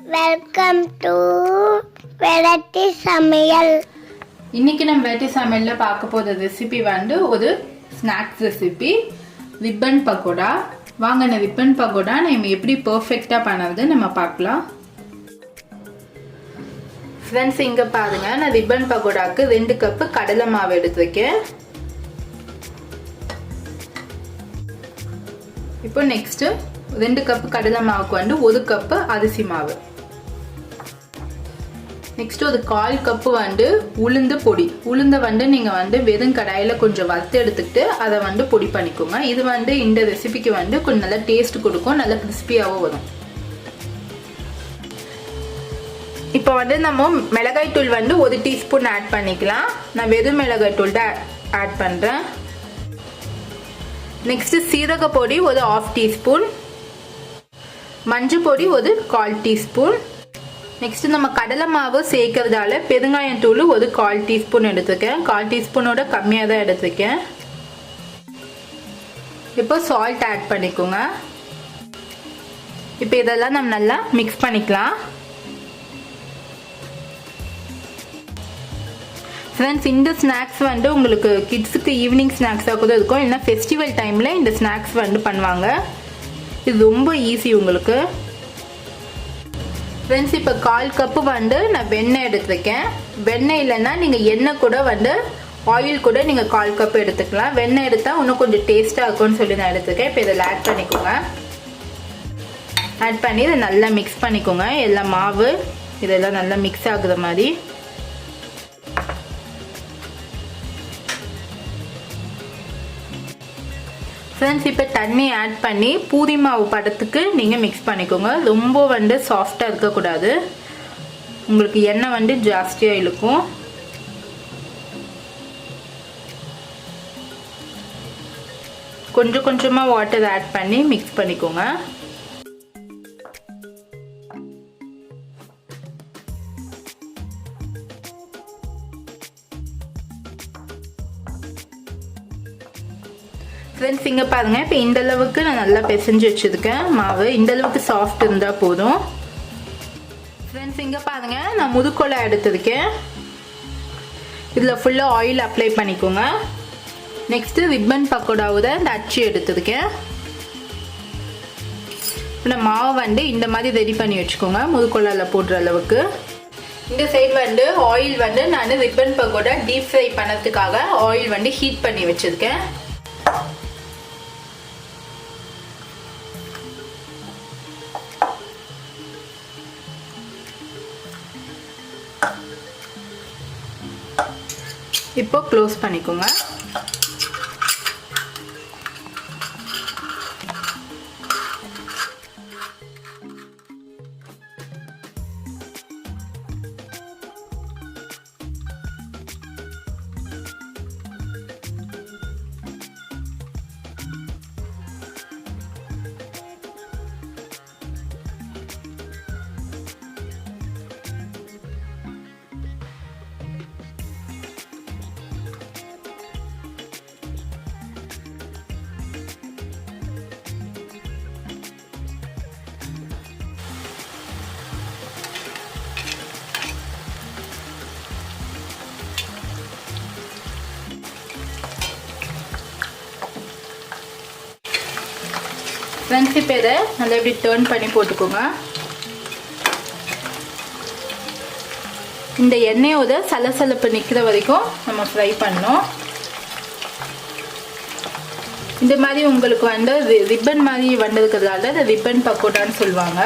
Welcome to variety சமையல். இன்னைக்கு நம்ம வெரைட்டி சமையல்ல பார்க்க போகிற ரெசிபி வந்து ஒரு ஸ்நாக்ஸ் ரெசிபி, ரிப்பன் பக்கோடா. வாங்க இந்த ரிப்பன் பக்கோடா நம்ம எப்படி பர்ஃபெக்டாக பண்ணுறது நம்ம பார்க்கலாம். ஃப்ரெண்ட்ஸ், இங்கே பாருங்க, நான் ரிப்பன் பக்கோடாக்கு 2 கப்பு கடலை மாவு எடுத்துருக்கேன். இப்போ நெக்ஸ்ட் 2 கப்பு கடலை மாவுக்கு வந்து 1 கப்பு அரிசி மாவு. நெக்ஸ்ட் ஒரு 1/4 கப்பு வந்து உளுந்து பொடி. உளுந்தை வந்து நீங்கள் வந்து வெறும் கடாயில் கொஞ்சம் வறுத்து எடுத்துக்கிட்டு அதை வந்து பொடி பண்ணிக்கோங்க. இது வந்து இந்த ரெசிபிக்கு வந்து கொஞ்சம் நல்லா டேஸ்ட் கொடுக்கும், நல்லா கிறிஸ்பியாகவும் வரும். இப்போ வந்து நம்ம மிளகாய் தூள் வந்து 1 டீஸ்பூன் ஆட் பண்ணிக்கலாம். நான் வெறும் மிளகாய் தூள் தான் ஆட் பண்ணுறேன். நெக்ஸ்ட் சீரக பொடி ஒரு 1/2 டீஸ்பூன், மஞ்சள் பொடி ஒரு 1/4 டீஸ்பூன். நெக்ஸ்ட் நம்ம கடலை மாவு சேர்க்கறதால பெருங்காயம் தூள் ஒரு 1/4 டீஸ்பூன் எடுத்துருக்கேன். 1/4 டீஸ்பூனோட கம்மியாக தான் எடுத்துருக்கேன். இப்போ சால்ட் ஆட் பண்ணிக்கோங்க. இப்போ இதெல்லாம் நம்ம நல்லா மிக்ஸ் பண்ணிக்கலாம். ஃப்ரெண்ட்ஸ், இந்த ஸ்நாக்ஸ் வந்து உங்களுக்கு கிட்ஸுக்கு ஈவினிங் ஸ்நாக்ஸாக கூட இருக்கும், இல்லைன்னா ஃபெஸ்டிவல் டைமில் இந்த ஸ்நாக்ஸ் வந்து பண்ணுவாங்க. இது ரொம்ப ஈஸி உங்களுக்கு. ஃப்ரெண்ட்ஸ், இப்போ 1/4 கப்பு வந்து நான் வெண்ணெய் எடுத்துருக்கேன். வெண்ணெய் இல்லைன்னா நீங்கள் எண்ணெய் கூட வந்து ஆயில் கூட நீங்கள் 1/4 கப்பு எடுத்துக்கலாம். வெண்ணெய் எடுத்தால் இன்னும் கொஞ்சம் டேஸ்ட்டாக இருக்கும்னு சொல்லி நான் எடுத்துருக்கேன். இப்போ இதில் ஆட் பண்ணிக்கோங்க. ஆட் பண்ணி இதை நல்லா மிக்ஸ் பண்ணிக்கோங்க. எல்லா மாவு இதெல்லாம் நல்லா மிக்ஸ் ஆகுற மாதிரி. ஃப்ரெண்ட்ஸ், இப்போ தண்ணி ஆட் பண்ணி பூரி மாவு பதத்துக்கு நீங்கள் மிக்ஸ் பண்ணிக்கோங்க. ரொம்ப வந்து சாஃப்டாக இருக்கக்கூடாது, உங்களுக்கு எண்ணெய் வந்து ஜாஸ்தியாக இழுக்கும். கொஞ்சம் கொஞ்சமாக வாட்டர் ஆட் பண்ணி மிக்ஸ் பண்ணிக்கோங்க. ஃப்ரெண்ட்ஸ், இங்கே பாருங்கள், இப்போ இந்த அளவுக்கு நான் நல்லா பிசைஞ்சு வச்சுருக்கேன் மாவு. இந்த அளவுக்கு சாஃப்ட் இருந்தால் போதும். ஃப்ரெண்ட்ஸ், இங்கே பாருங்கள், நான் முறுக்கோலை எடுத்துருக்கேன். இதில் ஃபுல்லாக ஆயில் அப்ளை பண்ணிக்கோங்க. நெக்ஸ்ட்டு ரிப்பன் பக்கோடாவோட இந்த அச்சு எடுத்துருக்கேன். இப்போ மாவு வந்து இந்த மாதிரி ரெடி பண்ணி வச்சுக்கோங்க, முறுக்கோலாவில் போடுற அளவுக்கு. இந்த சைடு வந்து ஆயில் வந்து நான் ரிப்பன் பக்கோடா டீப் ஃப்ரை பண்ணுறதுக்காக ஆயில் வந்து ஹீட் பண்ணி வச்சுருக்கேன். இப்போ க்ளோஸ் பண்ணிக்கோங்க. ஃப்ரெண்ட்ஸ், இப்போ இதை நல்லா இப்படி டர்ன் பண்ணி போட்டுக்கோங்க. இந்த எண்ணெயோட சலசலப்பு நிற்கிற வரைக்கும் நம்ம ஃப்ரை பண்ணணும். இந்த மாதிரி உங்களுக்கு வந்து ரிப்பன் மாதிரி வந்ததுக்கிறதால இந்த ரிப்பன் பக்கோடான்னு சொல்லுவாங்க.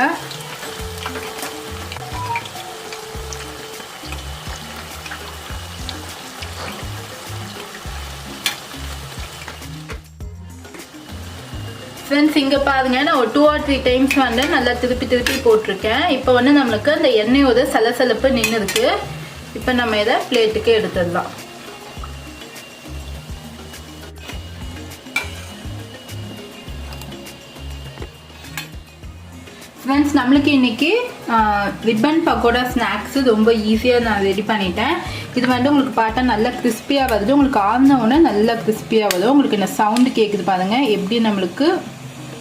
ஃப்ரெண்ட்ஸ், இங்கே பாருங்க, நான் ஒரு 2 or 3 டைம்ஸ் வந்து நல்லா திருப்பி போட்டிருக்கேன். இப்போ வந்து நம்மளுக்கு அந்த எண்ணெயோட சலசலப்பு நின்று இருக்கு. இப்போ நம்ம இதை பிளேட்டுக்கு எடுத்துடலாம். ஃப்ரெண்ட்ஸ், நம்மளுக்கு இன்னைக்கு ரிப்பன் பக்கோடா ஸ்நாக்ஸ் ரொம்ப ஈஸியாக நான் ரெடி பண்ணிட்டேன். இது வந்து உங்களுக்கு பார்த்தா நல்லா கிறிஸ்பியாக வருது. உங்களுக்கு ஆறின உடனே நல்லா கிறிஸ்பியாக வரும். உங்களுக்கு இந்த சவுண்டு கேட்குது பாருங்கள், எப்படி நம்மளுக்கு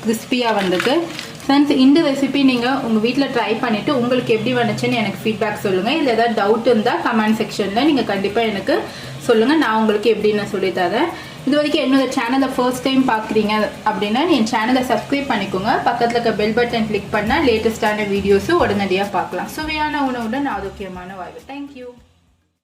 கிறிஸ்பியாக வந்திருக்கு. ஃப்ரெண்ட்ஸ் இந்த ரெசிபி நீங்கள் உங்கள் வீட்டில் ட்ரை பண்ணிவிட்டு உங்களுக்கு எப்படி வந்துச்சுன்னு எனக்கு ஃபீட்பேக் சொல்லுங்கள். இல்லை ஏதாவது டவுட் இருந்தால் கமெண்ட் செக்ஷனில் நீங்கள் கண்டிப்பாக எனக்கு சொல்லுங்கள். நான் உங்களுக்கு எப்படின்னு சொல்லித்தரேன். இது வரைக்கும் என்னோட சேனலை ஃபர்ஸ்ட் டைம் பார்க்குறீங்க அப்படின்னா என் சேனலை சப்ஸ்கிரைப் பண்ணிக்கோங்க. பக்கத்தில் இருக்க பெல் பட்டன் கிளிக் பண்ணால் லேட்டஸ்டான வீடியோஸும் உடனடியாக பார்க்கலாம். சுவையான உணவுடன் ஆரோக்கியமான வாழ்வு. தேங்க்யூ.